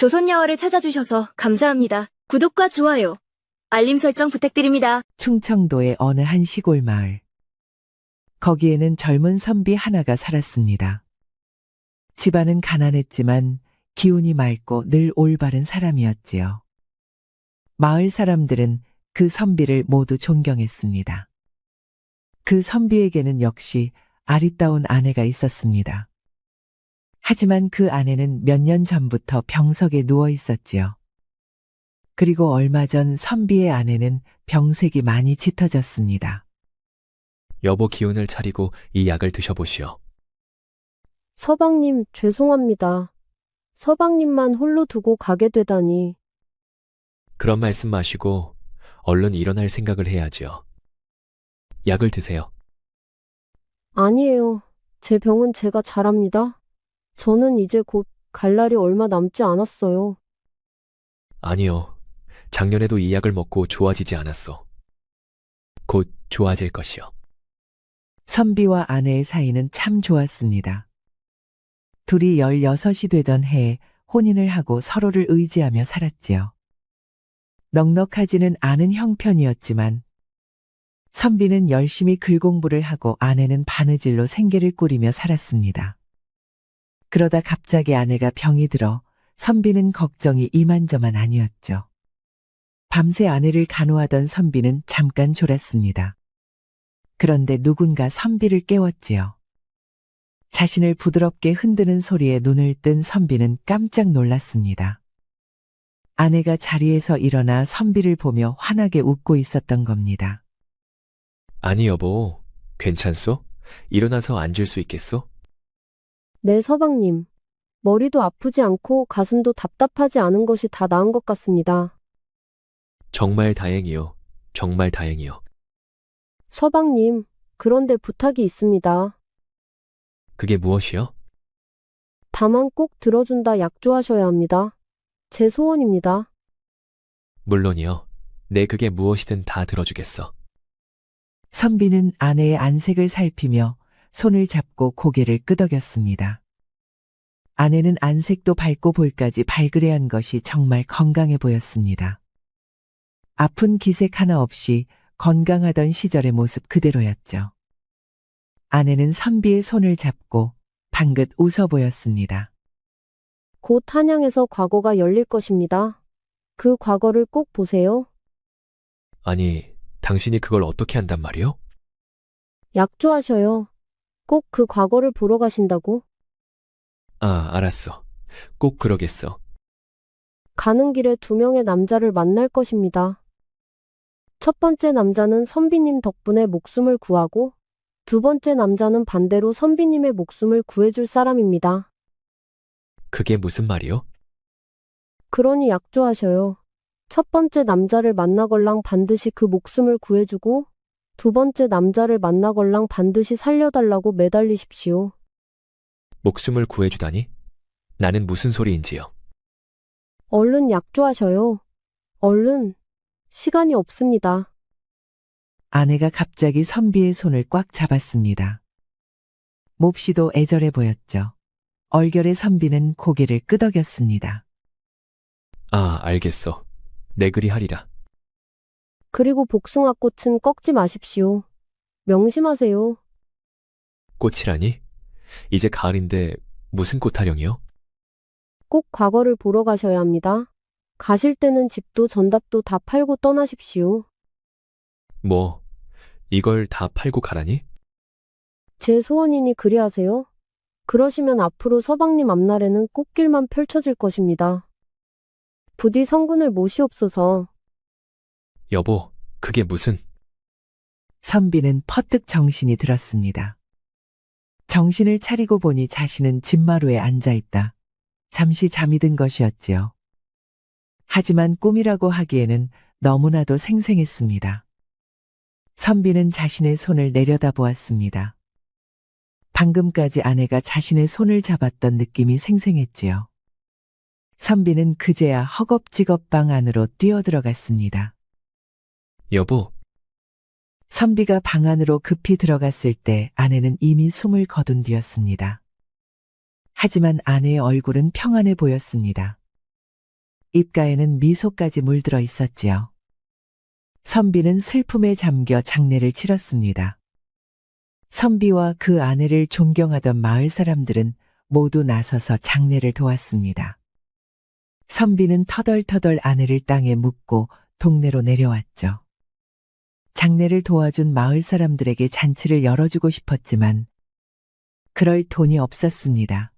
조선야월을 찾아주셔서 감사합니다. 구독과 좋아요, 알림 설정 부탁드립니다. 충청도의 어느 한 시골 마을. 거기에는 젊은 선비 하나가 살았습니다. 집안은 가난했지만 기운이 맑고 늘 올바른 사람이었지요. 마을 사람들은 그 선비를 모두 존경했습니다. 그 선비에게는 역시 아리따운 아내가 있었습니다. 하지만 그 아내는 몇 년 전부터 병석에 누워 있었지요. 그리고 얼마 전 선비의 아내는 병색이 많이 짙어졌습니다. 여보 기운을 차리고 이 약을 드셔보시오. 서방님, 죄송합니다. 서방님만 홀로 두고 가게 되다니. 그런 말씀 마시고 얼른 일어날 생각을 해야지요. 약을 드세요. 아니에요. 제 병은 제가 잘합니다. 저는 이제 곧 갈 날이 얼마 남지 않았어요. 아니요. 작년에도 이 약을 먹고 좋아지지 않았소. 곧 좋아질 것이요. 선비와 아내의 사이는 참 좋았습니다. 둘이 16이 되던 해에 혼인을 하고 서로를 의지하며 살았지요. 넉넉하지는 않은 형편이었지만 선비는 열심히 글 공부를 하고 아내는 바느질로 생계를 꾸리며 살았습니다. 그러다 갑자기 아내가 병이 들어 선비는 걱정이 이만저만 아니었죠. 밤새 아내를 간호하던 선비는 잠깐 졸았습니다. 그런데 누군가 선비를 깨웠지요. 자신을 부드럽게 흔드는 소리에 눈을 뜬 선비는 깜짝 놀랐습니다. 아내가 자리에서 일어나 선비를 보며 환하게 웃고 있었던 겁니다. 아니 여보, 괜찮소? 일어나서 앉을 수 있겠소? 네, 서방님. 머리도 아프지 않고 가슴도 답답하지 않은 것이 다 나은 것 같습니다. 정말 다행이요. 정말 다행이요. 서방님, 그런데 부탁이 있습니다. 그게 무엇이요? 다만 꼭 들어준다 약조하셔야 합니다. 제 소원입니다. 물론이요. 내 그게 무엇이든 다 들어주겠어. 선비는 아내의 안색을 살피며 손을 잡고 고개를 끄덕였습니다. 아내는 안색도 밝고 볼까지 발그레한 것이 정말 건강해 보였습니다. 아픈 기색 하나 없이 건강하던 시절의 모습 그대로였죠. 아내는 선비의 손을 잡고 방긋 웃어 보였습니다. 곧 한양에서 과거가 열릴 것입니다. 그 과거를 꼭 보세요. 아니, 당신이 그걸 어떻게 한단 말이요? 약조하셔요. 꼭 그 과거를 보러 가신다고. 아, 알았어. 꼭 그러겠어. 가는 길에 2명의 남자를 만날 것입니다. 첫 번째 남자는 선비님 덕분에 목숨을 구하고, 두 번째 남자는 반대로 선비님의 목숨을 구해줄 사람입니다. 그게 무슨 말이요? 그러니 약조하셔요. 첫 번째 남자를 만나걸랑 반드시 그 목숨을 구해주고, 두 번째 남자를 만나걸랑 반드시 살려달라고 매달리십시오. 목숨을 구해주다니? 나는 무슨 소리인지요? 얼른 약조하셔요. 얼른. 시간이 없습니다. 아내가 갑자기 선비의 손을 꽉 잡았습니다. 몹시도 애절해 보였죠. 얼결에 선비는 고개를 끄덕였습니다. 아, 알겠어. 내 그리 하리라. 그리고 복숭아꽃은 꺾지 마십시오. 명심하세요. 꽃이라니? 이제 가을인데 무슨 꽃 타령이요? 꼭 과거를 보러 가셔야 합니다. 가실 때는 집도 전답도 다 팔고 떠나십시오. 뭐, 이걸 다 팔고 가라니? 제 소원이니 그리하세요. 그러시면 앞으로 서방님 앞날에는 꽃길만 펼쳐질 것입니다. 부디 성군을 모시옵소서. 여보, 그게 무슨... 선비는 퍼뜩 정신이 들었습니다. 정신을 차리고 보니 자신은 집마루에 앉아 있다. 잠시 잠이 든 것이었지요. 하지만 꿈이라고 하기에는 너무나도 생생했습니다. 선비는 자신의 손을 내려다보았습니다. 방금까지 아내가 자신의 손을 잡았던 느낌이 생생했지요. 선비는 그제야 허겁지겁 방 안으로 뛰어들어갔습니다. 여보, 선비가 방 안으로 급히 들어갔을 때 아내는 이미 숨을 거둔 뒤였습니다. 하지만 아내의 얼굴은 평안해 보였습니다. 입가에는 미소까지 물들어 있었지요. 선비는 슬픔에 잠겨 장례를 치렀습니다. 선비와 그 아내를 존경하던 마을 사람들은 모두 나서서 장례를 도왔습니다. 선비는 터덜터덜 아내를 땅에 묻고 동네로 내려왔죠. 장례를 도와준 마을 사람들에게 잔치를 열어주고 싶었지만 그럴 돈이 없었습니다.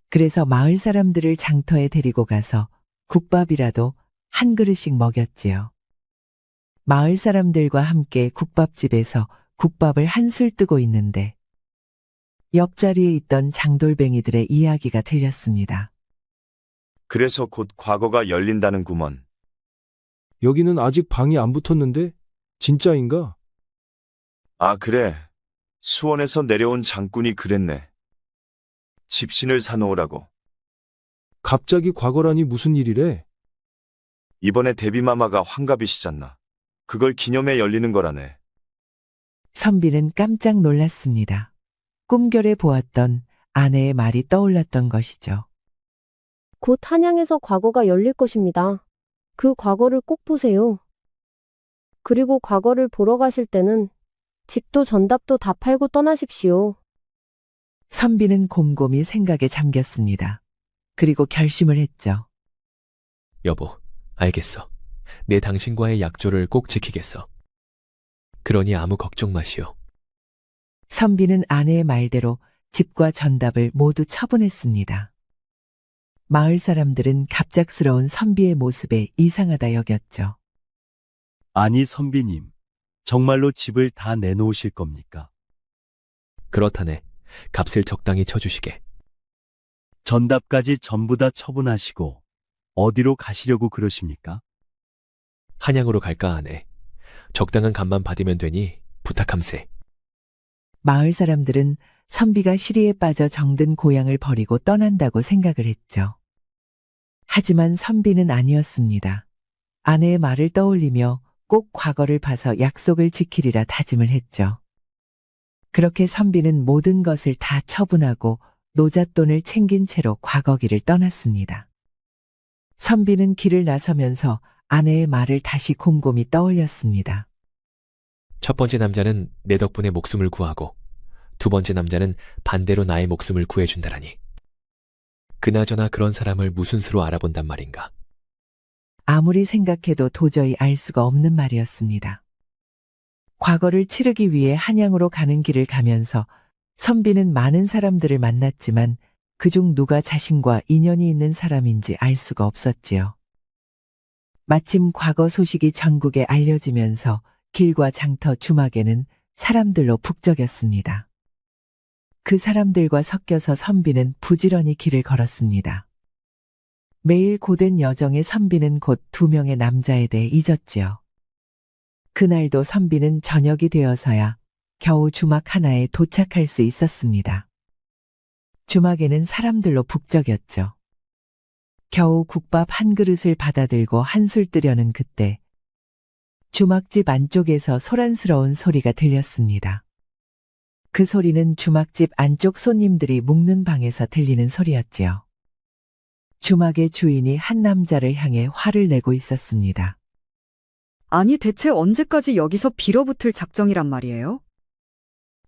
그래서 마을 사람들을 장터에 데리고 가서 국밥이라도 한 그릇씩 먹였지요. 마을 사람들과 함께 국밥집에서 국밥을 한술 뜨고 있는데 옆자리에 있던 장돌뱅이들의 이야기가 들렸습니다. 그래서 곧 과거가 열린다는구먼. 여기는 아직 방이 안 붙었는데? 진짜인가? 아, 그래. 수원에서 내려온 장군이 그랬네. 집신을 사놓으라고. 갑자기 과거라니 무슨 일이래? 이번에 데뷔마마가 환갑이시잖나. 그걸 기념해 열리는 거라네. 선비는 깜짝 놀랐습니다. 꿈결에 보았던 아내의 말이 떠올랐던 것이죠. 곧 한양에서 과거가 열릴 것입니다. 그 과거를 꼭 보세요. 그리고 과거를 보러 가실 때는 집도 전답도 다 팔고 떠나십시오. 선비는 곰곰이 생각에 잠겼습니다. 그리고 결심을 했죠. 여보, 알겠어. 내 당신과의 약조를 꼭 지키겠어. 그러니 아무 걱정 마시오. 선비는 아내의 말대로 집과 전답을 모두 처분했습니다. 마을 사람들은 갑작스러운 선비의 모습에 이상하다 여겼죠. 아니, 선비님. 정말로 집을 다 내놓으실 겁니까? 그렇다네. 값을 적당히 쳐주시게. 전답까지 전부 다 처분하시고 어디로 가시려고 그러십니까? 한양으로 갈까 하네. 적당한 값만 받으면 되니 부탁함세. 마을 사람들은 선비가 시리에 빠져 정든 고향을 버리고 떠난다고 생각을 했죠. 하지만 선비는 아니었습니다. 아내의 말을 떠올리며 꼭 과거를 봐서 약속을 지키리라 다짐을 했죠. 그렇게 선비는 모든 것을 다 처분하고 노잣돈을 챙긴 채로 과거길을 떠났습니다. 선비는 길을 나서면서 아내의 말을 다시 곰곰이 떠올렸습니다. 첫 번째 남자는 내 덕분에 목숨을 구하고 두 번째 남자는 반대로 나의 목숨을 구해준다라니. 그나저나 그런 사람을 무슨 수로 알아본단 말인가. 아무리 생각해도 도저히 알 수가 없는 말이었습니다. 과거를 치르기 위해 한양으로 가는 길을 가면서 선비는 많은 사람들을 만났지만 그중 누가 자신과 인연이 있는 사람인지 알 수가 없었지요. 마침 과거 소식이 전국에 알려지면서 길과 장터 주막에는 사람들로 북적였습니다. 그 사람들과 섞여서 선비는 부지런히 길을 걸었습니다. 매일 고된 여정에 선비는 곧 2명의 남자에 대해 잊었지요. 그날도 선비는 저녁이 되어서야 겨우 주막 하나에 도착할 수 있었습니다. 주막에는 사람들로 북적였죠. 겨우 국밥 한 그릇을 받아들고 한술 뜨려는 그때 주막집 안쪽에서 소란스러운 소리가 들렸습니다. 그 소리는 주막집 안쪽 손님들이 묵는 방에서 들리는 소리였지요. 주막의 주인이 한 남자를 향해 화를 내고 있었습니다. 아니 대체 언제까지 여기서 빌어붙을 작정이란 말이에요?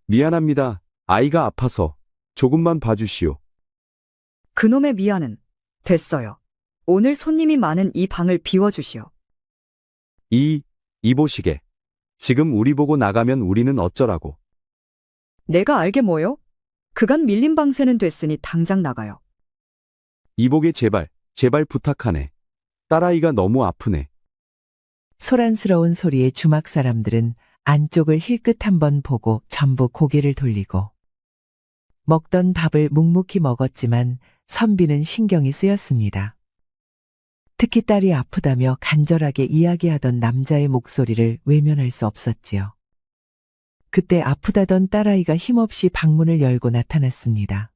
미안합니다. 아이가 아파서 조금만 봐주시오. 그놈의 미안은 됐어요. 오늘 손님이 많은 이 방을 비워주시오. 이보시게. 지금 우리 보고 나가면 우리는 어쩌라고. 내가 알게 뭐요? 그간 밀린 방세는 됐으니 당장 나가요. 이보게 제발 부탁하네. 딸아이가 너무 아프네. 소란스러운 소리에 주막 사람들은 안쪽을 힐끗 한번 보고 전부 고개를 돌리고 먹던 밥을 묵묵히 먹었지만 선비는 신경이 쓰였습니다. 특히 딸이 아프다며 간절하게 이야기하던 남자의 목소리를 외면할 수 없었지요. 그때 아프다던 딸아이가 힘없이 방문을 열고 나타났습니다.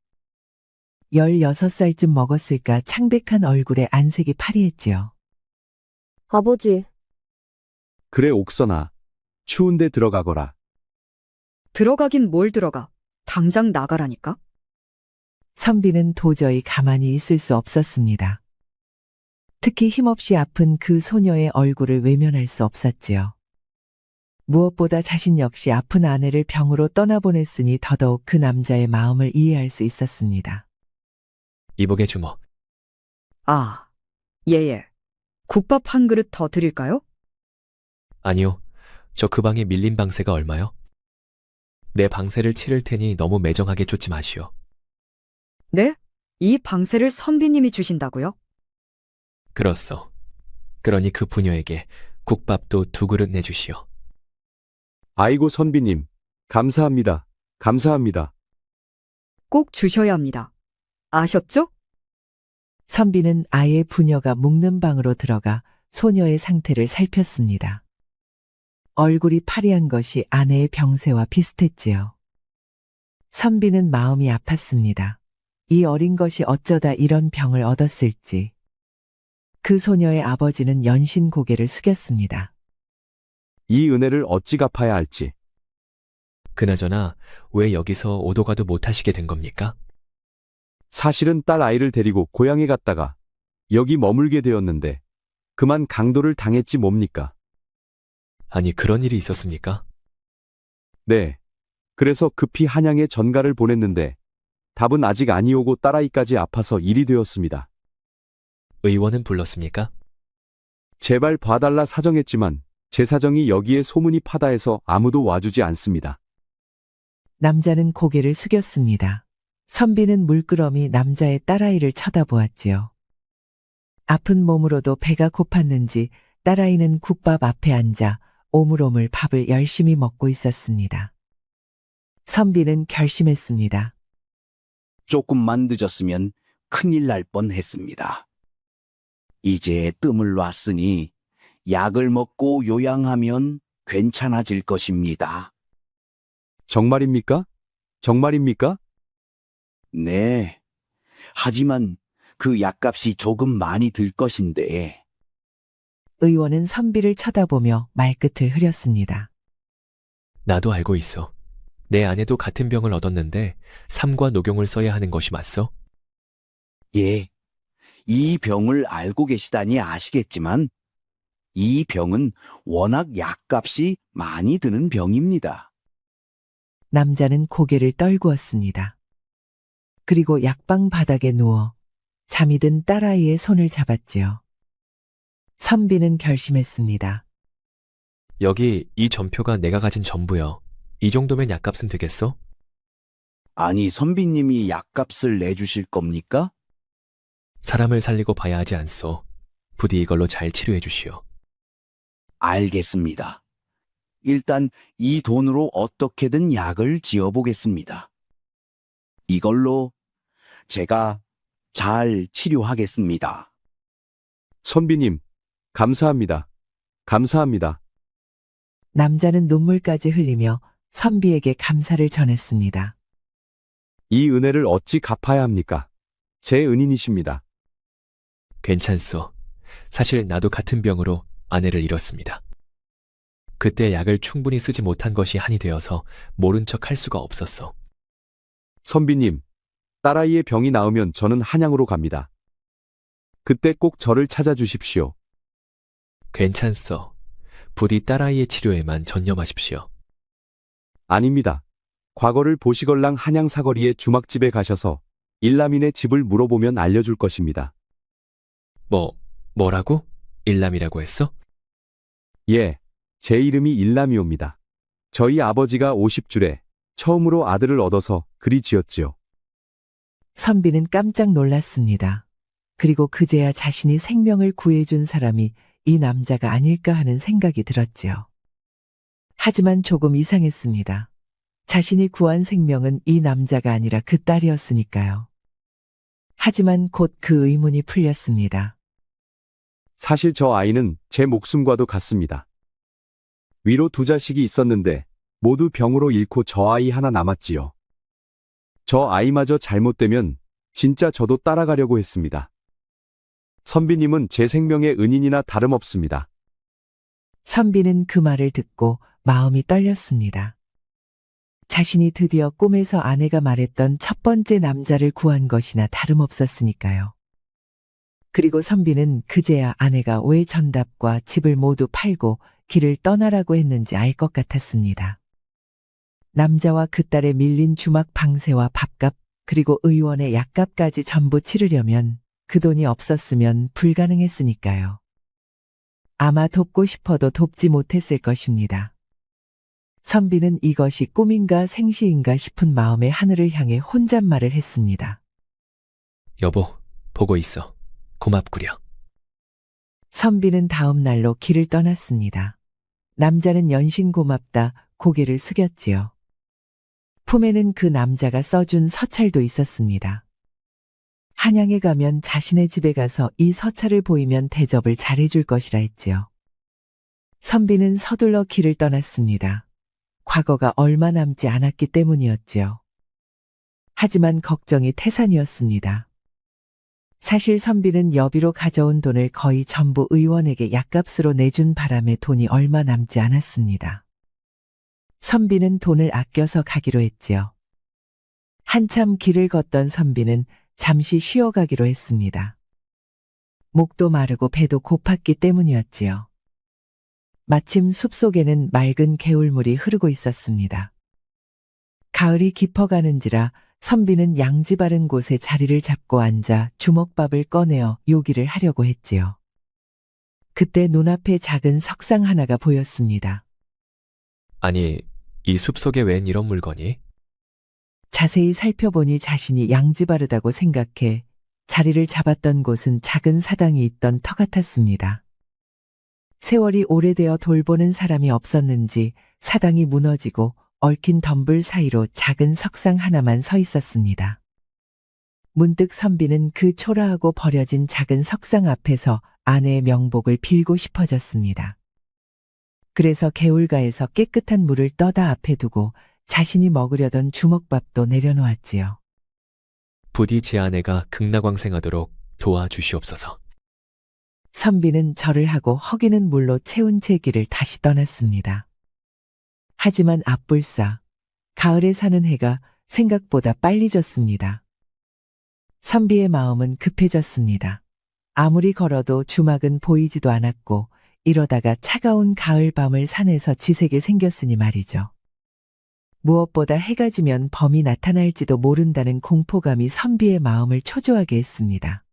16살쯤 먹었을까 창백한 얼굴에 안색이 파리했지요. 아버지, 그래 옥선아. 추운데 들어가거라. 들어가긴 뭘 들어가. 당장 나가라니까. 선비는 도저히 가만히 있을 수 없었습니다. 특히 힘없이 아픈 그 소녀의 얼굴을 외면할 수 없었지요. 무엇보다 자신 역시 아픈 아내를 병으로 떠나보냈으니 더더욱 그 남자의 마음을 이해할 수 있었습니다. 이복의 주모, 아, 예. 국밥 한 그릇 더 드릴까요? 아니요. 저 그 방에 밀린 방세가 얼마요? 내 방세를 치를 테니 너무 매정하게 쫓지 마시오. 네? 이 방세를 선비님이 주신다고요? 그렇소. 그러니 그 부녀에게 국밥도 2그릇 내주시오. 아이고 선비님, 감사합니다. 감사합니다. 꼭 주셔야 합니다. 아셨죠? 선비는 아예 부녀가 묵는 방으로 들어가 소녀의 상태를 살폈습니다. 얼굴이 파리한 것이 아내의 병세와 비슷했지요. 선비는 마음이 아팠습니다. 이 어린 것이 어쩌다 이런 병을 얻었을지. 그 소녀의 아버지는 연신 고개를 숙였습니다. 이 은혜를 어찌 갚아야 할지. 그나저나 왜 여기서 오도 가도 못하시게 된 겁니까? 사실은 딸 아이를 데리고 고향에 갔다가 여기 머물게 되었는데 그만 강도를 당했지 뭡니까? 아니, 그런 일이 있었습니까? 네. 그래서 급히 한양에 전가를 보냈는데 답은 아직 아니 오고 딸아이까지 아파서 일이 되었습니다. 의원은 불렀습니까? 제발 봐달라 사정했지만 제 사정이 여기에 소문이 파다해서 아무도 와주지 않습니다. 남자는 고개를 숙였습니다. 선비는 물끄러미 남자의 딸아이를 쳐다보았지요. 아픈 몸으로도 배가 고팠는지 딸아이는 국밥 앞에 앉아 오물오물 밥을 열심히 먹고 있었습니다. 선비는 결심했습니다. 조금만 늦었으면 큰일 날 뻔했습니다. 이제 뜸을 놨으니 약을 먹고 요양하면 괜찮아질 것입니다. 정말입니까? 정말입니까? 네. 하지만 그 약값이 조금 많이 들 것인데. 의원은 선비를 쳐다보며 말끝을 흐렸습니다. 나도 알고 있어. 내 아내도 같은 병을 얻었는데 삼과 녹용을 써야 하는 것이 맞소? 예. 이 병을 알고 계시다니 아시겠지만 이 병은 워낙 약값이 많이 드는 병입니다. 남자는 고개를 떨구었습니다. 그리고 약방 바닥에 누워 잠이 든 딸아이의 손을 잡았지요. 선비는 결심했습니다. 여기 이 전표가 내가 가진 전부요. 이 정도면 약값은 되겠소? 아니, 선비님이 약값을 내주실 겁니까? 사람을 살리고 봐야 하지 않소. 부디 이걸로 잘 치료해 주시오. 알겠습니다. 일단 이 돈으로 어떻게든 약을 지어보겠습니다. 이걸로 제가 잘 치료하겠습니다. 선비님, 감사합니다. 감사합니다. 남자는 눈물까지 흘리며 선비에게 감사를 전했습니다. 이 은혜를 어찌 갚아야 합니까? 제 은인이십니다. 괜찮소. 사실 나도 같은 병으로 아내를 잃었습니다. 그때 약을 충분히 쓰지 못한 것이 한이 되어서 모른 척 할 수가 없었어. 선비님, 딸아이의 병이 나으면 저는 한양으로 갑니다. 그때 꼭 저를 찾아주십시오. 괜찮소. 부디 딸아이의 치료에만 전념하십시오. 아닙니다. 과거를 보시걸랑 한양 사거리의 주막집에 가셔서 일남인의 집을 물어보면 알려줄 것입니다. 뭐라고? 일남이라고 했어? 예, 제 이름이 일남이옵니다. 저희 아버지가 50줄에 처음으로 아들을 얻어서 그리 지었지요. 선비는 깜짝 놀랐습니다. 그리고 그제야 자신이 생명을 구해준 사람이 이 남자가 아닐까 하는 생각이 들었지요. 하지만 조금 이상했습니다. 자신이 구한 생명은 이 남자가 아니라 그 딸이었으니까요. 하지만 곧 그 의문이 풀렸습니다. 사실 저 아이는 제 목숨과도 같습니다. 위로 2자식이 있었는데 모두 병으로 잃고 저 아이 하나 남았지요. 저 아이마저 잘못되면 진짜 저도 따라가려고 했습니다. 선비님은 제 생명의 은인이나 다름없습니다. 선비는 그 말을 듣고 마음이 떨렸습니다. 자신이 드디어 꿈에서 아내가 말했던 첫 번째 남자를 구한 것이나 다름없었으니까요. 그리고 선비는 그제야 아내가 왜 전답과 집을 모두 팔고 길을 떠나라고 했는지 알 것 같았습니다. 남자와 그 딸의 밀린 주막 방세와 밥값 그리고 의원의 약값까지 전부 치르려면 그 돈이 없었으면 불가능했으니까요. 아마 돕고 싶어도 돕지 못했을 것입니다. 선비는 이것이 꿈인가 생시인가 싶은 마음에 하늘을 향해 혼잣말을 했습니다. 여보, 보고 있어. 고맙구려. 선비는 다음 날로 길을 떠났습니다. 남자는 연신 고맙다 고개를 숙였지요. 품에는 그 남자가 써준 서찰도 있었습니다. 한양에 가면 자신의 집에 가서 이 서찰을 보이면 대접을 잘해줄 것이라 했지요. 선비는 서둘러 길을 떠났습니다. 과거가 얼마 남지 않았기 때문이었지요. 하지만 걱정이 태산이었습니다. 사실 선비는 여비로 가져온 돈을 거의 전부 의원에게 약값으로 내준 바람에 돈이 얼마 남지 않았습니다. 선비는 돈을 아껴서 가기로 했지요. 한참 길을 걷던 선비는 잠시 쉬어가기로 했습니다. 목도 마르고 배도 고팠기 때문이었지요. 마침 숲속에는 맑은 개울물이 흐르고 있었습니다. 가을이 깊어가는지라 선비는 양지 바른 곳에 자리를 잡고 앉아 주먹밥을 꺼내어 요기를 하려고 했지요. 그때 눈앞에 작은 석상 하나가 보였습니다. 아니, 이 숲속에 웬 이런 물건이? 자세히 살펴보니 자신이 양지 바르다고 생각해 자리를 잡았던 곳은 작은 사당이 있던 터 같았습니다. 세월이 오래되어 돌보는 사람이 없었는지 사당이 무너지고 얽힌 덤불 사이로 작은 석상 하나만 서 있었습니다. 문득 선비는 그 초라하고 버려진 작은 석상 앞에서 아내의 명복을 빌고 싶어졌습니다. 그래서 개울가에서 깨끗한 물을 떠다 앞에 두고 자신이 먹으려던 주먹밥도 내려놓았지요. 부디 제 아내가 극락왕생하도록 도와주시옵소서. 선비는 절을 하고 허기는 물로 채운 채 길을 다시 떠났습니다. 하지만 앞불싸 가을에 사는 해가 생각보다 빨리 졌습니다. 선비의 마음은 급해졌습니다. 아무리 걸어도 주막은 보이지도 않았고 이러다가 차가운 가을 밤을 산에서 지새게 생겼으니 말이죠. 무엇보다 해가 지면 범이 나타날지도 모른다는 공포감이 선비의 마음을 초조하게 했습니다.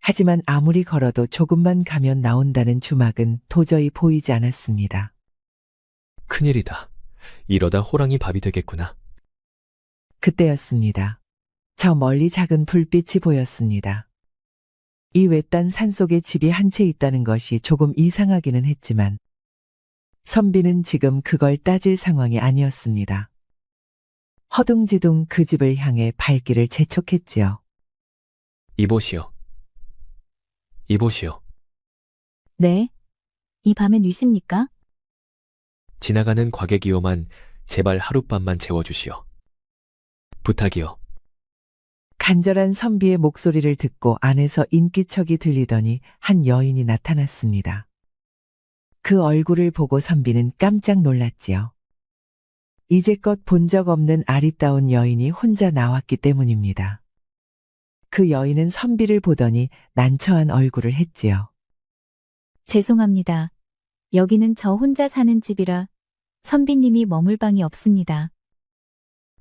하지만 아무리 걸어도 조금만 가면 나온다는 주막은 도저히 보이지 않았습니다. 큰일이다. 이러다 호랑이 밥이 되겠구나. 그때였습니다. 저 멀리 작은 불빛이 보였습니다. 이 외딴 산속에 집이 한 채 있다는 것이 조금 이상하기는 했지만 선비는 지금 그걸 따질 상황이 아니었습니다. 허둥지둥 그 집을 향해 발길을 재촉했지요. 이보시오. 이보시오. 네. 이 밤엔 위십니까? 지나가는 과객이오만 제발 하룻밤만 재워주시오. 부탁이오. 간절한 선비의 목소리를 듣고 안에서 인기척이 들리더니 한 여인이 나타났습니다. 그 얼굴을 보고 선비는 깜짝 놀랐지요. 이제껏 본 적 없는 아리따운 여인이 혼자 나왔기 때문입니다. 그 여인은 선비를 보더니 난처한 얼굴을 했지요. 죄송합니다. 여기는 저 혼자 사는 집이라 선비님이 머물 방이 없습니다.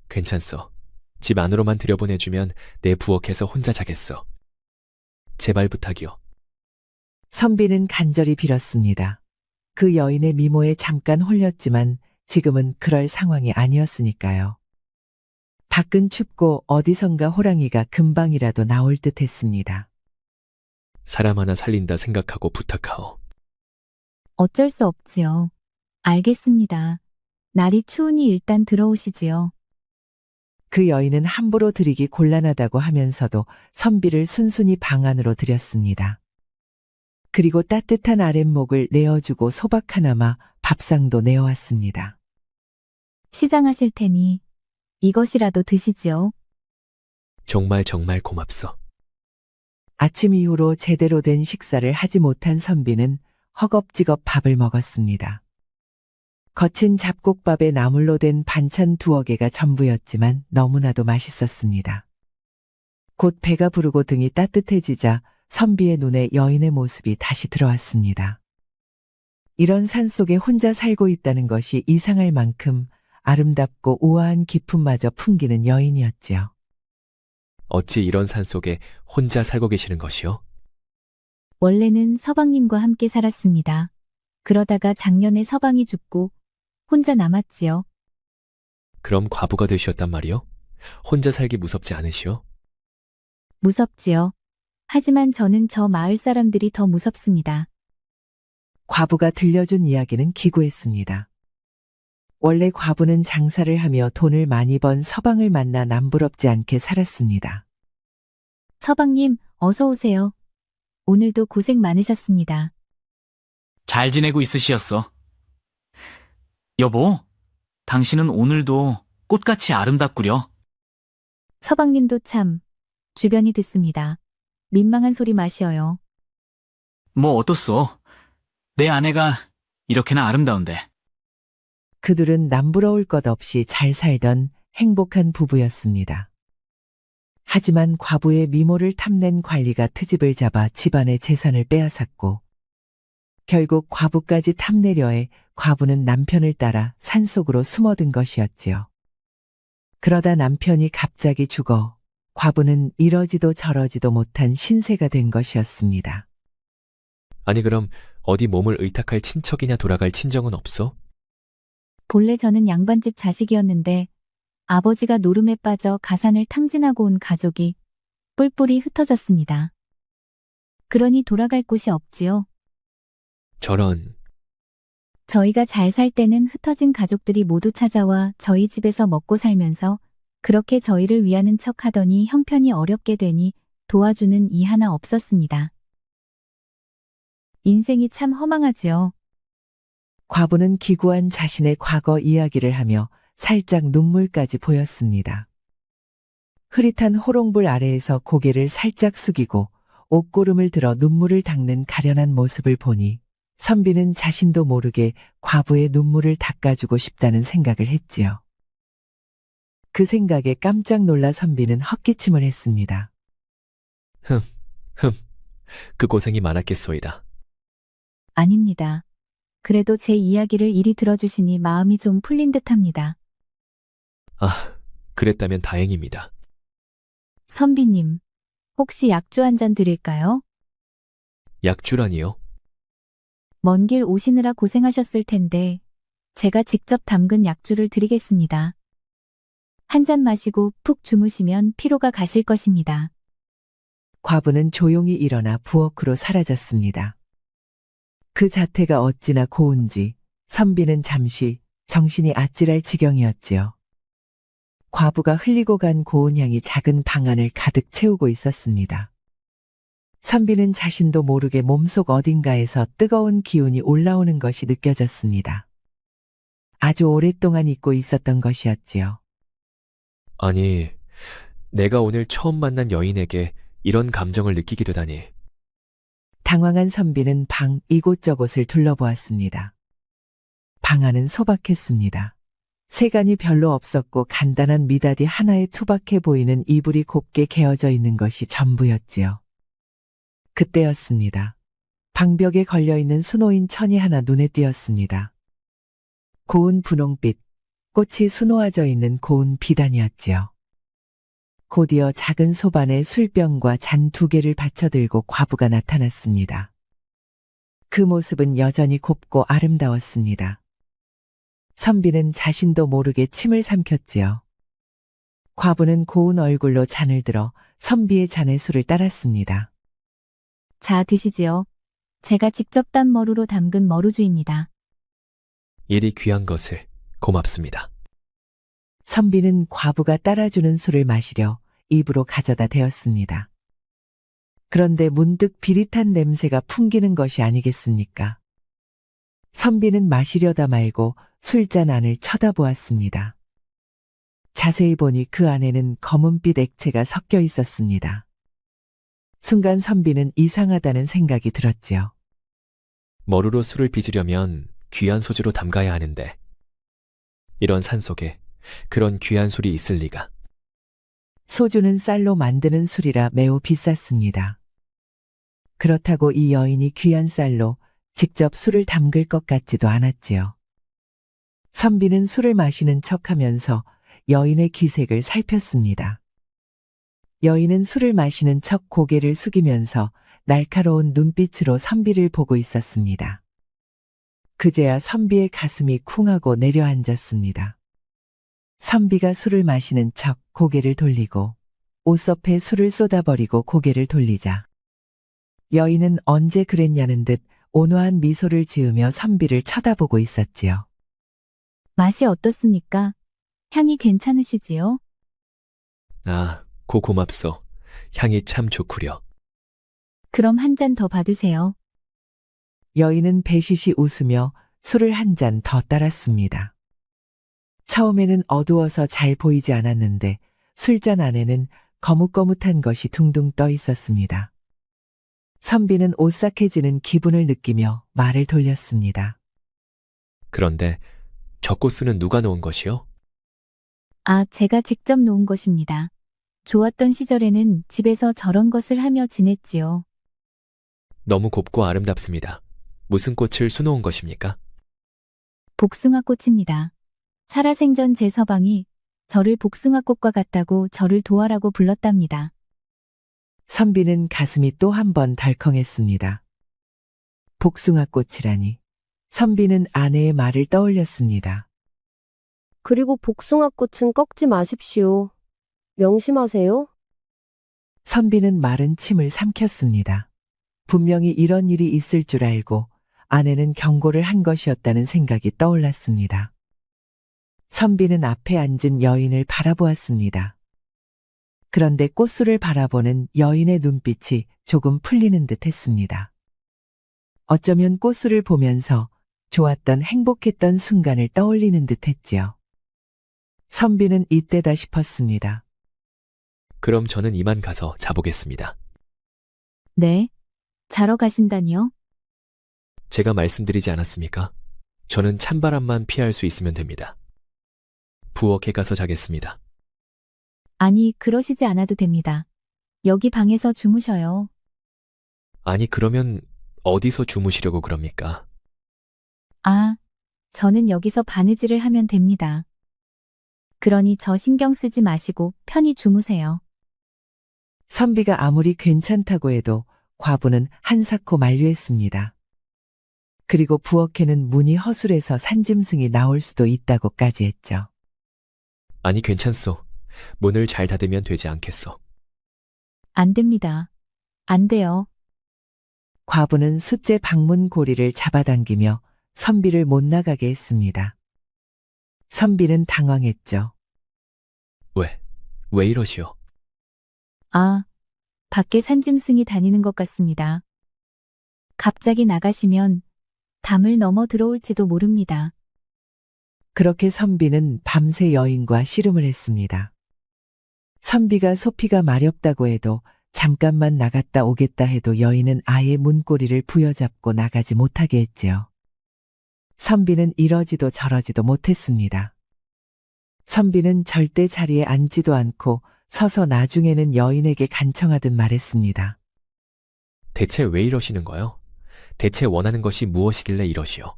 괜찮소. 집 안으로만 들여보내주면 내 부엌에서 혼자 자겠소. 제발 부탁이오. 선비는 간절히 빌었습니다. 그 여인의 미모에 잠깐 홀렸지만 지금은 그럴 상황이 아니었으니까요. 밖은 춥고 어디선가 호랑이가 금방이라도 나올 듯 했습니다. 사람 하나 살린다 생각하고 부탁하오. 어쩔 수 없지요. 알겠습니다. 날이 추우니 일단 들어오시지요. 그 여인은 함부로 들이기 곤란하다고 하면서도 선비를 순순히 방 안으로 들였습니다. 그리고 따뜻한 아랫목을 내어주고 소박 하나마 밥상도 내어왔습니다. 시장하실 테니 이것이라도 드시지요. 정말 고맙소. 아침 이후로 제대로 된 식사를 하지 못한 선비는 허겁지겁 밥을 먹었습니다. 거친 잡곡밥에 나물로 된 반찬 2개가 전부였지만 너무나도 맛있었습니다. 곧 배가 부르고 등이 따뜻해지자 선비의 눈에 여인의 모습이 다시 들어왔습니다. 이런 산속에 혼자 살고 있다는 것이 이상할 만큼 아름답고 우아한 기품마저 풍기는 여인이었지요. 어찌 이런 산속에 혼자 살고 계시는 것이요? 원래는 서방님과 함께 살았습니다. 그러다가 작년에 서방이 죽고 혼자 남았지요. 그럼 과부가 되셨단 말이요? 혼자 살기 무섭지 않으시오? 무섭지요. 하지만 저는 저 마을 사람들이 더 무섭습니다. 과부가 들려준 이야기는 기구했습니다. 원래 과부는 장사를 하며 돈을 많이 번 서방을 만나 남부럽지 않게 살았습니다. 서방님, 어서 오세요. 오늘도 고생 많으셨습니다. 잘 지내고 있으시었어. 여보, 당신은 오늘도 꽃같이 아름답구려. 서방님도 참 주변이 듣습니다. 민망한 소리 마시어요. 뭐 어떻소? 내 아내가 이렇게나 아름다운데. 그들은 남부러울 것 없이 잘 살던 행복한 부부였습니다. 하지만 과부의 미모를 탐낸 관리가 트집을 잡아 집안의 재산을 빼앗았고 결국 과부까지 탐내려 해 과부는 남편을 따라 산속으로 숨어든 것이었지요. 그러다 남편이 갑자기 죽어 과부는 이러지도 저러지도 못한 신세가 된 것이었습니다. 아니 그럼 어디 몸을 의탁할 친척이냐 돌아갈 친정은 없어? 본래 저는 양반집 자식이었는데 아버지가 노름에 빠져 가산을 탕진하고 온 가족이 뿔뿔이 흩어졌습니다. 그러니 돌아갈 곳이 없지요. 저런, 저희가 잘 살 때는 흩어진 가족들이 모두 찾아와 저희 집에서 먹고 살면서 그렇게 저희를 위하는 척 하더니 형편이 어렵게 되니 도와주는 이 하나 없었습니다. 인생이 참 허망하지요. 과부는 기구한 자신의 과거 이야기를 하며 살짝 눈물까지 보였습니다. 흐릿한 호롱불 아래에서 고개를 살짝 숙이고 옷고름을 들어 눈물을 닦는 가련한 모습을 보니 선비는 자신도 모르게 과부의 눈물을 닦아주고 싶다는 생각을 했지요. 그 생각에 깜짝 놀라 선비는 헛기침을 했습니다. 그 고생이 많았겠소이다. 아닙니다. 그래도 제 이야기를 이리 들어주시니 마음이 좀 풀린 듯합니다. 아, 그랬다면 다행입니다. 선비님, 혹시 약주 한 잔 드릴까요? 약주라니요? 먼 길 오시느라 고생하셨을 텐데 제가 직접 담근 약주를 드리겠습니다. 한 잔 마시고 푹 주무시면 피로가 가실 것입니다. 과부는 조용히 일어나 부엌으로 사라졌습니다. 그 자태가 어찌나 고운지 선비는 잠시 정신이 아찔할 지경이었지요. 과부가 흘리고 간 고운 향이 작은 방 안을 가득 채우고 있었습니다. 선비는 자신도 모르게 몸속 어딘가에서 뜨거운 기운이 올라오는 것이 느껴졌습니다. 아주 오랫동안 잊고 있었던 것이었지요. 아니, 내가 오늘 처음 만난 여인에게 이런 감정을 느끼게 되다니. 당황한 선비는 방 이곳저곳을 둘러보았습니다. 방 안은 소박했습니다. 세간이 별로 없었고 간단한 미닫이 하나에 투박해 보이는 이불이 곱게 개어져 있는 것이 전부였지요. 그때였습니다. 방벽에 걸려있는 수놓인 천이 하나 눈에 띄었습니다. 고운 분홍빛, 꽃이 수놓아져 있는 고운 비단이었지요. 곧이어 작은 소반에 술병과 잔 2개를 받쳐들고 과부가 나타났습니다. 그 모습은 여전히 곱고 아름다웠습니다. 선비는 자신도 모르게 침을 삼켰지요. 과부는 고운 얼굴로 잔을 들어 선비의 잔에 술을 따랐습니다. 자, 드시지요. 제가 직접 딴 머루로 담근 머루주입니다. 이리 귀한 것을 고맙습니다. 선비는 과부가 따라주는 술을 마시려 입으로 가져다 대었습니다. 그런데 문득 비릿한 냄새가 풍기는 것이 아니겠습니까? 선비는 마시려다 말고 술잔 안을 쳐다보았습니다. 자세히 보니 그 안에는 검은빛 액체가 섞여 있었습니다. 순간 선비는 이상하다는 생각이 들었지요. 머루로 술을 빚으려면 귀한 소주로 담가야 하는데 이런 산속에 그런 귀한 술이 있을 리가. 소주는 쌀로 만드는 술이라 매우 비쌌습니다. 그렇다고 이 여인이 귀한 쌀로 직접 술을 담글 것 같지도 않았지요. 선비는 술을 마시는 척하면서 여인의 기색을 살폈습니다. 여인은 술을 마시는 척 고개를 숙이면서 날카로운 눈빛으로 선비를 보고 있었습니다. 그제야 선비의 가슴이 쿵하고 내려앉았습니다. 선비가 술을 마시는 척 고개를 돌리고 옷섭에 술을 쏟아버리고 고개를 돌리자 여인은 언제 그랬냐는 듯 온화한 미소를 지으며 선비를 쳐다보고 있었지요. 맛이 어떻습니까? 향이 괜찮으시지요? 아, 고맙소. 향이 참 좋구려. 그럼 한 잔 더 받으세요. 여인은 배시시 웃으며 술을 한 잔 더 따랐습니다. 처음에는 어두워서 잘 보이지 않았는데 술잔 안에는 거뭇거뭇한 것이 둥둥 떠 있었습니다. 선비는 오싹해지는 기분을 느끼며 말을 돌렸습니다. 그런데 저 꽃수는 누가 놓은 것이요? 아, 제가 직접 놓은 것입니다. 좋았던 시절에는 집에서 저런 것을 하며 지냈지요. 너무 곱고 아름답습니다. 무슨 꽃을 수놓은 것입니까? 복숭아꽃입니다. 살아생전 제 서방이 저를 복숭아꽃과 같다고 저를 도와라고 불렀답니다. 선비는 가슴이 또 한 번 덜컹했습니다. 복숭아꽃이라니. 선비는 아내의 말을 떠올렸습니다. 그리고 복숭아꽃은 꺾지 마십시오. 명심하세요. 선비는 마른 침을 삼켰습니다. 분명히 이런 일이 있을 줄 알고 아내는 경고를 한 것이었다는 생각이 떠올랐습니다. 선비는 앞에 앉은 여인을 바라보았습니다. 그런데 꽃술을 바라보는 여인의 눈빛이 조금 풀리는 듯 했습니다. 어쩌면 꽃술을 보면서 좋았던 행복했던 순간을 떠올리는 듯 했지요. 선비는 이때다 싶었습니다. 그럼 저는 이만 가서 자보겠습니다. 네. 자러 가신다니요? 제가 말씀드리지 않았습니까? 저는 찬바람만 피할 수 있으면 됩니다. 부엌에 가서 자겠습니다. 아니, 그러시지 않아도 됩니다. 여기 방에서 주무셔요. 아니, 그러면 어디서 주무시려고 그럽니까? 아, 저는 여기서 바느질을 하면 됩니다. 그러니 저 신경 쓰지 마시고 편히 주무세요. 선비가 아무리 괜찮다고 해도 과부는 한사코 만류했습니다. 그리고 부엌에는 문이 허술해서 산짐승이 나올 수도 있다고까지 했죠. 아니, 괜찮소. 문을 잘 닫으면 되지 않겠소. 안 됩니다. 안 돼요. 과부는 숫제 방문 고리를 잡아당기며 선비를 못 나가게 했습니다. 선비는 당황했죠. 왜 이러시오? 아, 밖에 산짐승이 다니는 것 같습니다. 갑자기 나가시면 담을 넘어 들어올지도 모릅니다. 그렇게 선비는 밤새 여인과 씨름을 했습니다. 선비가 소피가 마렵다고 해도 잠깐만 나갔다 오겠다 해도 여인은 아예 문고리를 부여잡고 나가지 못하게 했지요. 선비는 이러지도 저러지도 못했습니다. 선비는 절대 자리에 앉지도 않고 서서 나중에는 여인에게 간청하듯 말했습니다. 대체 왜 이러시는 거요? 대체 원하는 것이 무엇이길래 이러시오?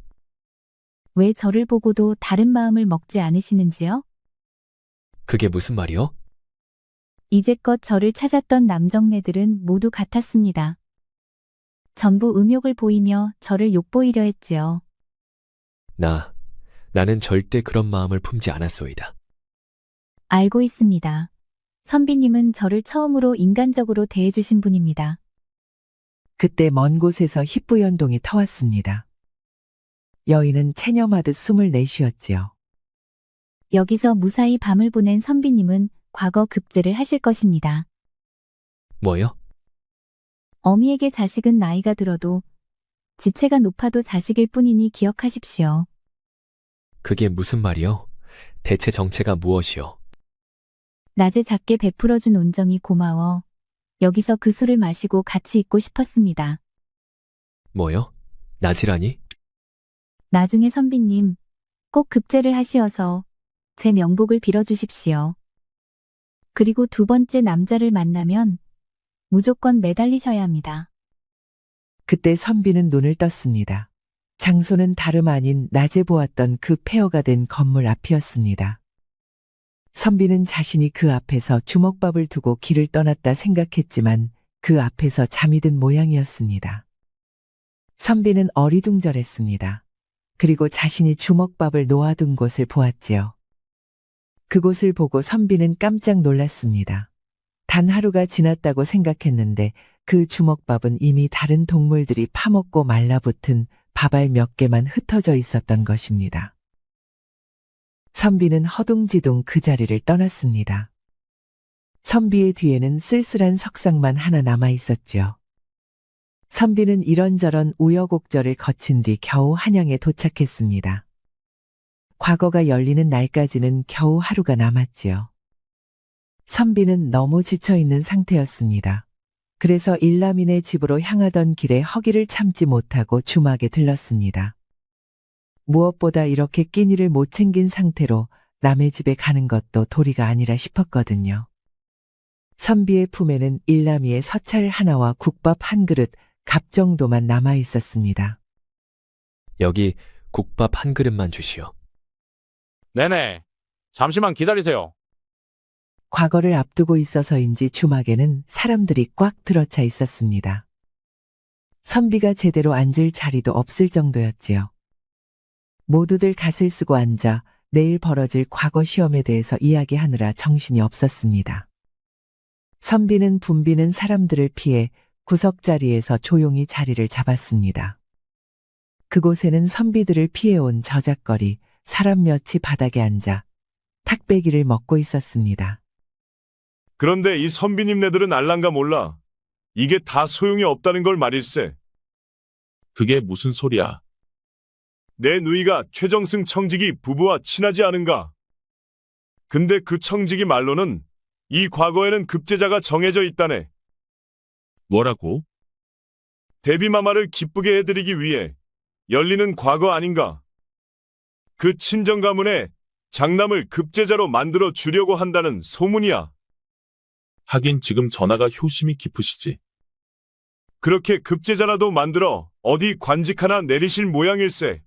왜 저를 보고도 다른 마음을 먹지 않으시는지요? 그게 무슨 말이요? 이제껏 저를 찾았던 남정네들은 모두 같았습니다. 전부 음욕을 보이며 저를 욕보이려 했지요. 나는 절대 그런 마음을 품지 않았소이다. 알고 있습니다. 선비님은 저를 처음으로 인간적으로 대해주신 분입니다. 그때 먼 곳에서 희뿌연동이 터왔습니다. 여인은 체념하듯 숨을 내쉬었지요. 여기서 무사히 밤을 보낸 선비님은 과거 급제를 하실 것입니다. 뭐요? 어미에게 자식은 나이가 들어도 지체가 높아도 자식일 뿐이니 기억하십시오. 그게 무슨 말이요? 대체 정체가 무엇이요? 낮에 작게 베풀어준 온정이 고마워 여기서 그 술을 마시고 같이 있고 싶었습니다. 뭐요? 나지라니? 나중에 선비님 꼭 급제를 하시어서 제 명복을 빌어주십시오. 그리고 두 번째 남자를 만나면 무조건 매달리셔야 합니다. 그때 선비는 눈을 떴습니다. 장소는 다름 아닌 낮에 보았던 그 폐허가 된 건물 앞이었습니다. 선비는 자신이 그 앞에서 주먹밥을 두고 길을 떠났다 생각했지만 그 앞에서 잠이 든 모양이었습니다. 선비는 어리둥절했습니다. 그리고 자신이 주먹밥을 놓아둔 곳을 보았지요. 그곳을 보고 선비는 깜짝 놀랐습니다. 단 하루가 지났다고 생각했는데 그 주먹밥은 이미 다른 동물들이 파먹고 말라붙은 밥알 몇 개만 흩어져 있었던 것입니다. 선비는 허둥지둥 그 자리를 떠났습니다. 선비의 뒤에는 쓸쓸한 석상만 하나 남아 있었지요. 선비는 이런저런 우여곡절을 거친 뒤 겨우 한양에 도착했습니다. 과거가 열리는 날까지는 겨우 하루가 남았지요. 선비는 너무 지쳐있는 상태였습니다. 그래서 일남인의 집으로 향하던 길에 허기를 참지 못하고 주막에 들렀습니다. 무엇보다 이렇게 끼니를 못 챙긴 상태로 남의 집에 가는 것도 도리가 아니라 싶었거든요. 선비의 품에는 일남이의 서찰 하나와 국밥 한 그릇, 값 정도만 남아 있었습니다. 여기 국밥 한 그릇만 주시오. 네네. 잠시만 기다리세요. 과거를 앞두고 있어서인지 주막에는 사람들이 꽉 들어차 있었습니다. 선비가 제대로 앉을 자리도 없을 정도였지요. 모두들 갓을 쓰고 앉아 내일 벌어질 과거 시험에 대해서 이야기하느라 정신이 없었습니다. 선비는 붐비는 사람들을 피해 구석자리에서 조용히 자리를 잡았습니다. 그곳에는 선비들을 피해온 저작거리, 사람 몇이 바닥에 앉아 탁배기를 먹고 있었습니다. 그런데 이 선비님네들은 알란가 몰라. 이게 다 소용이 없다는 걸 말일세. 그게 무슨 소리야? 내 누이가 최정승 청직이 부부와 친하지 않은가? 근데 그 청직이 말로는 이 과거에는 급제자가 정해져 있다네. 뭐라고? 데비마마를 기쁘게 해드리기 위해 열리는 과거 아닌가? 그 친정 가문에 장남을 급제자로 만들어 주려고 한다는 소문이야. 하긴 지금 전하가 효심이 깊으시지. 그렇게 급제자라도 만들어 어디 관직 하나 내리실 모양일세.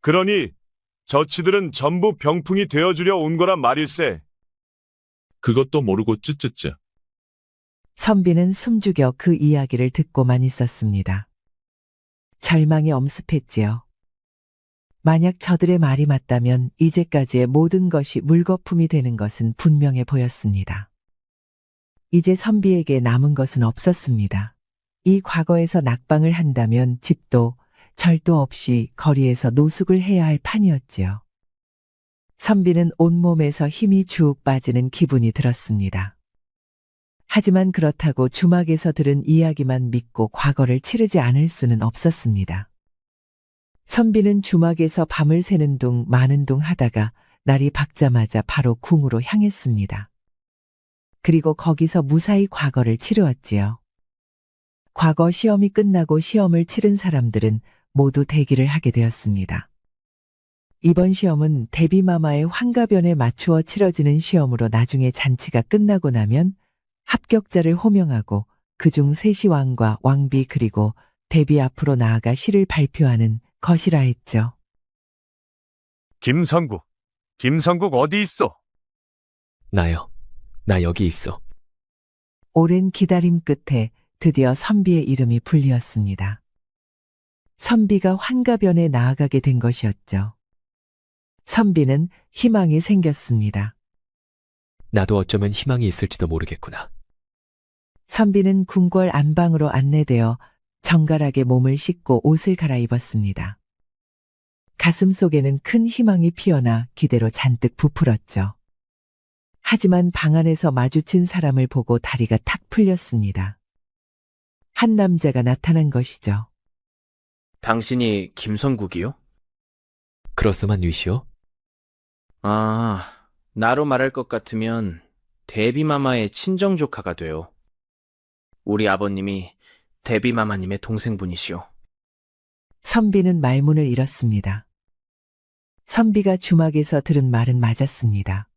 그러니 저치들은 전부 병풍이 되어주려 온 거란 말일세. 그것도 모르고 쯔쯔쯔. 선비는 숨죽여 그 이야기를 듣고만 있었습니다. 절망이 엄습했지요. 만약 저들의 말이 맞다면 이제까지의 모든 것이 물거품이 되는 것은 분명해 보였습니다. 이제 선비에게 남은 것은 없었습니다. 이 과거에서 낙방을 한다면 집도 절도 없이 거리에서 노숙을 해야 할 판이었지요. 선비는 온몸에서 힘이 쭉 빠지는 기분이 들었습니다. 하지만 그렇다고 주막에서 들은 이야기만 믿고 과거를 치르지 않을 수는 없었습니다. 선비는 주막에서 밤을 새는 둥 마는 둥 하다가 날이 밝자마자 바로 궁으로 향했습니다. 그리고 거기서 무사히 과거를 치루었지요. 과거 시험이 끝나고 시험을 치른 사람들은 모두 대기를 하게 되었습니다. 이번 시험은 데비마마의 환갑연에 맞추어 치러지는 시험으로 나중에 잔치가 끝나고 나면 합격자를 호명하고 그중 세시왕과 왕비 그리고 데비 앞으로 나아가 시를 발표하는 것이라 했죠. 김성국 어디 있어? 나요. 나 여기 있어. 오랜 기다림 끝에 드디어 선비의 이름이 불리었습니다. 선비가 환갑연에 나아가게 된 것이었죠. 선비는 희망이 생겼습니다. 나도 어쩌면 희망이 있을지도 모르겠구나. 선비는 궁궐 안방으로 안내되어 정갈하게 몸을 씻고 옷을 갈아입었습니다. 가슴 속에는 큰 희망이 피어나 기대로 잔뜩 부풀었죠. 하지만 방 안에서 마주친 사람을 보고 다리가 탁 풀렸습니다. 한 남자가 나타난 것이죠. 당신이 김성국이요? 그렇소만 위시오? 아, 나로 말할 것 같으면 데비마마의 친정조카가 돼요. 우리 아버님이 데비마마님의 동생분이시오. 선비는 말문을 잃었습니다. 선비가 주막에서 들은 말은 맞았습니다.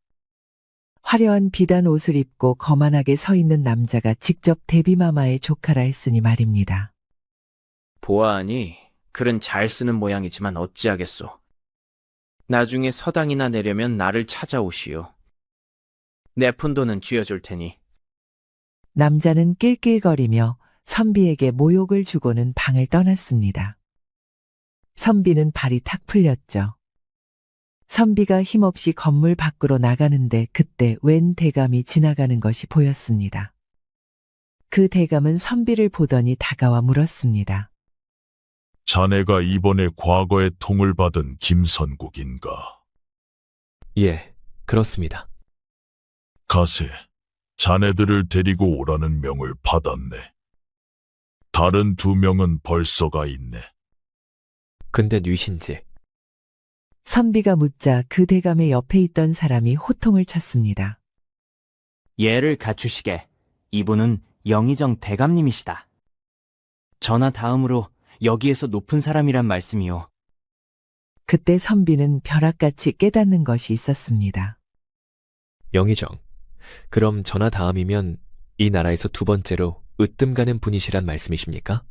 화려한 비단 옷을 입고 거만하게 서 있는 남자가 직접 데비마마의 조카라 했으니 말입니다. 보아하니 글은 잘 쓰는 모양이지만 어찌하겠소. 나중에 서당이나 내려면 나를 찾아오시오. 내 푼돈은 쥐어줄 테니. 남자는 낄낄거리며 선비에게 모욕을 주고는 방을 떠났습니다. 선비는 발이 탁 풀렸죠. 선비가 힘없이 건물 밖으로 나가는데 그때 웬 대감이 지나가는 것이 보였습니다. 그 대감은 선비를 보더니 다가와 물었습니다. 자네가 이번에 과거에 통을 받은 김선국인가? 예, 그렇습니다. 가세, 자네들을 데리고 오라는 명을 받았네. 다른 2명은 벌써 가 있네. 근데 뉘신지. 선비가 묻자 그 대감의 옆에 있던 사람이 호통을 쳤습니다. 예를 갖추시게. 이분은 영의정 대감님이시다. 전하 다음으로 여기에서 높은 사람이란 말씀이요. 그때 선비는 벼락같이 깨닫는 것이 있었습니다. 영의정, 그럼 전하 다음이면 이 나라에서 2번째로 으뜸 가는 분이시란 말씀이십니까?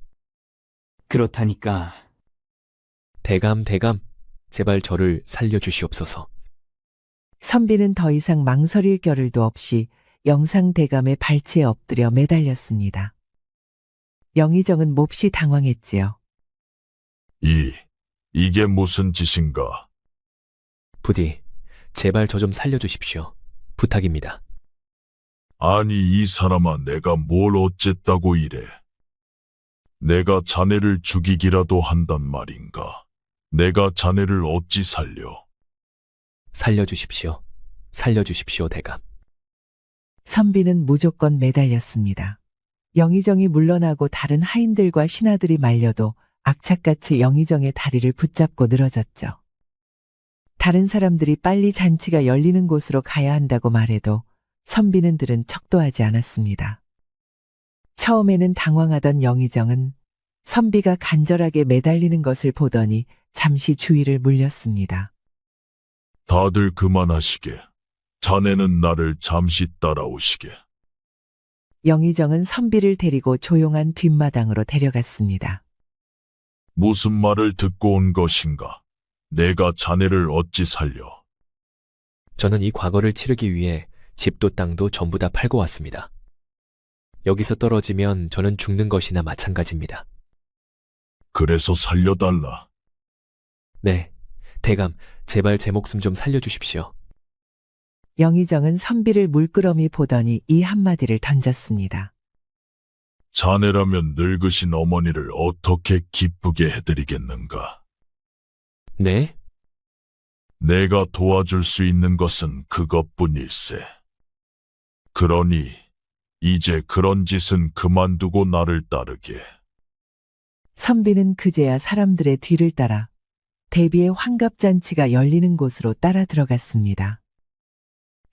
그렇다니까. 대감, 제발 저를 살려주시옵소서. 선비는 더 이상 망설일 겨를도 없이 영상 대감의 발치에 엎드려 매달렸습니다. 영의정은 몹시 당황했지요. 이게 무슨 짓인가? 부디, 제발 저 좀 살려주십시오. 부탁입니다. 아니, 이 사람아, 내가 뭘 어쨌다고 이래. 내가 자네를 죽이기라도 한단 말인가? 내가 자네를 어찌 살려? 살려주십시오, 대감. 선비는 무조건 매달렸습니다. 영의정이 물러나고 다른 하인들과 신하들이 말려도 악착같이 영의정의 다리를 붙잡고 늘어졌죠. 다른 사람들이 빨리 잔치가 열리는 곳으로 가야 한다고 말해도 선비는 들은 척도 하지 않았습니다. 처음에는 당황하던 영의정은 선비가 간절하게 매달리는 것을 보더니 잠시 주의를 물렸습니다. 다들 그만하시게. 자네는 나를 잠시 따라오시게. 영의정은 선비를 데리고 조용한 뒷마당으로 데려갔습니다. 무슨 말을 듣고 온 것인가? 내가 자네를 어찌 살려? 저는 이 과거를 치르기 위해 집도 땅도 전부 다 팔고 왔습니다. 여기서 떨어지면 저는 죽는 것이나 마찬가지입니다. 그래서 살려달라. 네, 대감, 제발 제 목숨 좀 살려주십시오. 영의정은 선비를 물끄러미 보더니 이 한마디를 던졌습니다. 자네라면 늙으신 어머니를 어떻게 기쁘게 해드리겠는가? 네? 내가 도와줄 수 있는 것은 그것뿐일세. 그러니 이제 그런 짓은 그만두고 나를 따르게. 선비는 그제야 사람들의 뒤를 따라 대비의 환갑잔치가 열리는 곳으로 따라 들어갔습니다.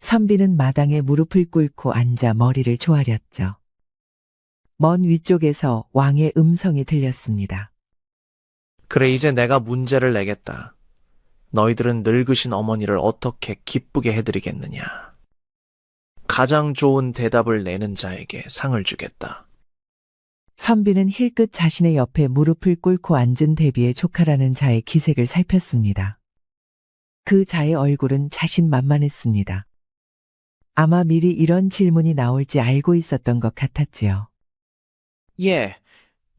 선비는 마당에 무릎을 꿇고 앉아 머리를 조아렸죠. 먼 위쪽에서 왕의 음성이 들렸습니다. 그래, 이제 내가 문제를 내겠다. 너희들은 늙으신 어머니를 어떻게 기쁘게 해드리겠느냐. 가장 좋은 대답을 내는 자에게 상을 주겠다. 선비는 힐끗 자신의 옆에 무릎을 꿇고 앉은 대비의 조카라는 자의 기색을 살폈습니다. 그 자의 얼굴은 자신만만했습니다. 아마 미리 이런 질문이 나올지 알고 있었던 것 같았지요. 예,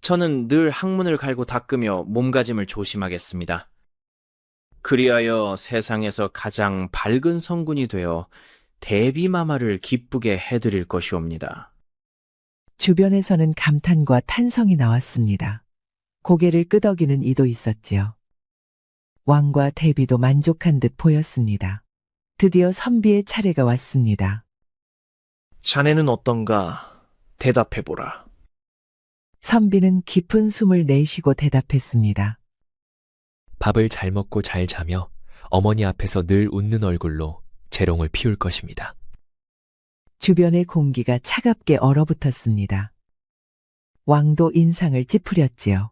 저는 늘 항문을 갈고 닦으며 몸가짐을 조심하겠습니다. 그리하여 세상에서 가장 밝은 성군이 되어 대비마마를 기쁘게 해드릴 것이옵니다. 주변에서는 감탄과 탄성이 나왔습니다. 고개를 끄덕이는 이도 있었지요. 왕과 대비도 만족한 듯 보였습니다. 드디어 선비의 차례가 왔습니다. 자네는 어떤가? 대답해보라. 선비는 깊은 숨을 내쉬고 대답했습니다. 밥을 잘 먹고 잘 자며 어머니 앞에서 늘 웃는 얼굴로 재롱을 피울 것입니다. 주변의 공기가 차갑게 얼어붙었습니다. 왕도 인상을 찌푸렸지요.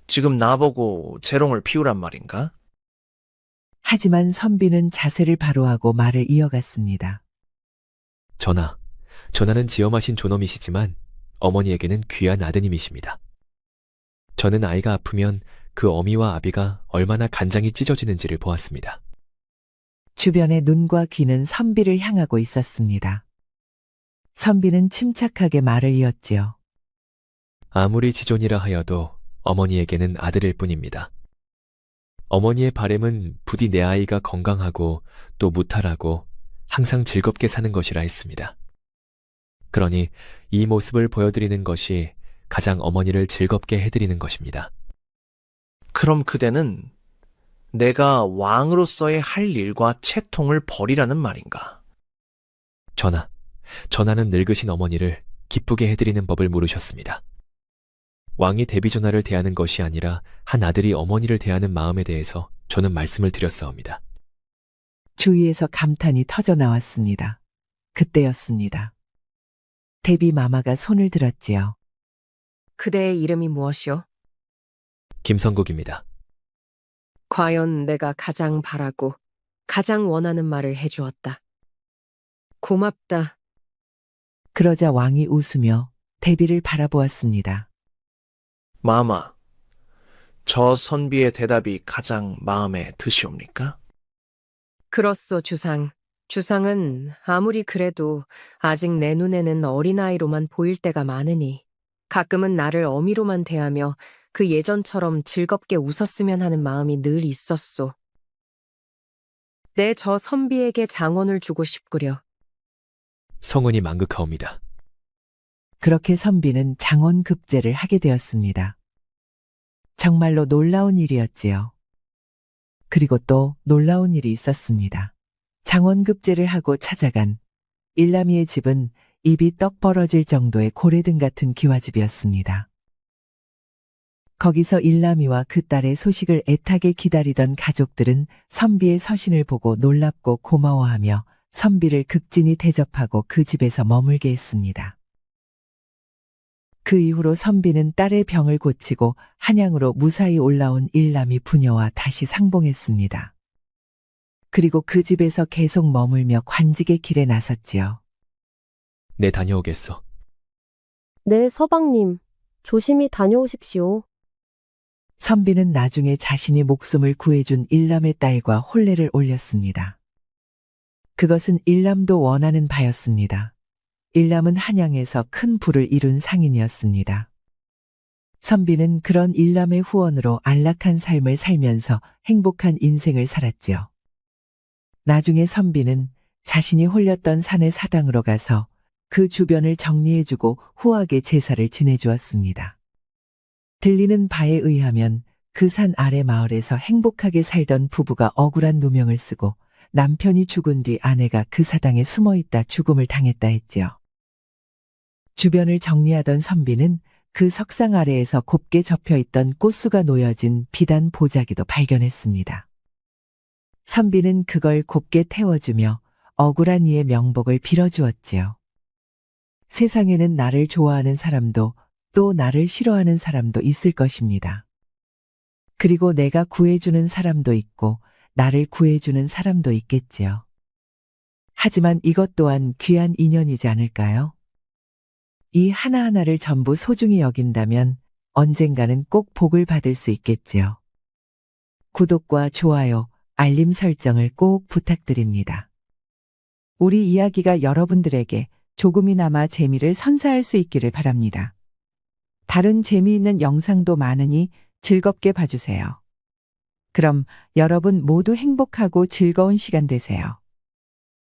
지금 나보고 재롱을 피우란 말인가? 하지만 선비는 자세를 바로 하고 말을 이어갔습니다. 전하는 지엄하신 존엄이시지만 어머니에게는 귀한 아드님이십니다. 저는 아이가 아프면 그 어미와 아비가 얼마나 간장이 찢어지는지를 보았습니다. 주변의 눈과 귀는 선비를 향하고 있었습니다. 선비는 침착하게 말을 이었지요. 아무리 지존이라 하여도 어머니에게는 아들일 뿐입니다. 어머니의 바람은 부디 내 아이가 건강하고 또 무탈하고 항상 즐겁게 사는 것이라 했습니다. 그러니 이 모습을 보여드리는 것이 가장 어머니를 즐겁게 해드리는 것입니다. 그럼 그대는 내가 왕으로서의 할 일과 채통을 버리라는 말인가? 전하는 늙으신 어머니를 기쁘게 해드리는 법을 물으셨습니다. 왕이 대비전하를 대하는 것이 아니라 한 아들이 어머니를 대하는 마음에 대해서 저는 말씀을 드렸사옵니다. 주위에서 감탄이 터져 나왔습니다. 그때였습니다. 대비 마마가 손을 들었지요. 그대의 이름이 무엇이오? 김성국입니다. 과연 내가 가장 바라고 가장 원하는 말을 해주었다. 고맙다. 그러자 왕이 웃으며 대비를 바라보았습니다. 마마, 저 선비의 대답이 가장 마음에 드시옵니까? 그렇소, 주상. 주상은 아무리 그래도 아직 내 눈에는 어린아이로만 보일 때가 많으니 가끔은 나를 어미로만 대하며 그 예전처럼 즐겁게 웃었으면 하는 마음이 늘 있었소. 내 저 선비에게 장원을 주고 싶구려. 성은이 망극하옵니다. 그렇게 선비는 장원급제를 하게 되었습니다. 정말로 놀라운 일이었지요. 그리고 또 놀라운 일이 있었습니다. 장원급제를 하고 찾아간 일남이의 집은 입이 떡 벌어질 정도의 고래등 같은 기와집이었습니다. 거기서 일남이와 그 딸의 소식을 애타게 기다리던 가족들은 선비의 서신을 보고 놀랍고 고마워하며 선비를 극진히 대접하고 그 집에서 머물게 했습니다. 그 이후로 선비는 딸의 병을 고치고 한양으로 무사히 올라온 일남이 부녀와 다시 상봉했습니다. 그리고 그 집에서 계속 머물며 관직의 길에 나섰지요. 네, 다녀오겠소. 네, 서방님. 조심히 다녀오십시오. 선비는 나중에 자신이 목숨을 구해준 일남의 딸과 혼례를 올렸습니다. 그것은 일남도 원하는 바였습니다. 일남은 한양에서 큰 부를 이룬 상인이었습니다. 선비는 그런 일남의 후원으로 안락한 삶을 살면서 행복한 인생을 살았지요. 나중에 선비는 자신이 홀렸던 산의 사당으로 가서 그 주변을 정리해주고 후하게 제사를 지내주었습니다. 들리는 바에 의하면 그 산 아래 마을에서 행복하게 살던 부부가 억울한 누명을 쓰고 남편이 죽은 뒤 아내가 그 사당에 숨어있다 죽음을 당했다 했지요. 주변을 정리하던 선비는 그 석상 아래에서 곱게 접혀있던 꽃수가 놓여진 비단 보자기도 발견했습니다. 선비는 그걸 곱게 태워주며 억울한 이의 명복을 빌어주었지요. 세상에는 나를 좋아하는 사람도 또 나를 싫어하는 사람도 있을 것입니다. 그리고 내가 구해주는 사람도 있고 나를 구해주는 사람도 있겠지요. 하지만 이것 또한 귀한 인연이지 않을까요? 이 하나하나를 전부 소중히 여긴다면 언젠가는 꼭 복을 받을 수 있겠지요. 구독과 좋아요, 알림 설정을 꼭 부탁드립니다. 우리 이야기가 여러분들에게 조금이나마 재미를 선사할 수 있기를 바랍니다. 다른 재미있는 영상도 많으니 즐겁게 봐주세요. 그럼 여러분 모두 행복하고 즐거운 시간 되세요.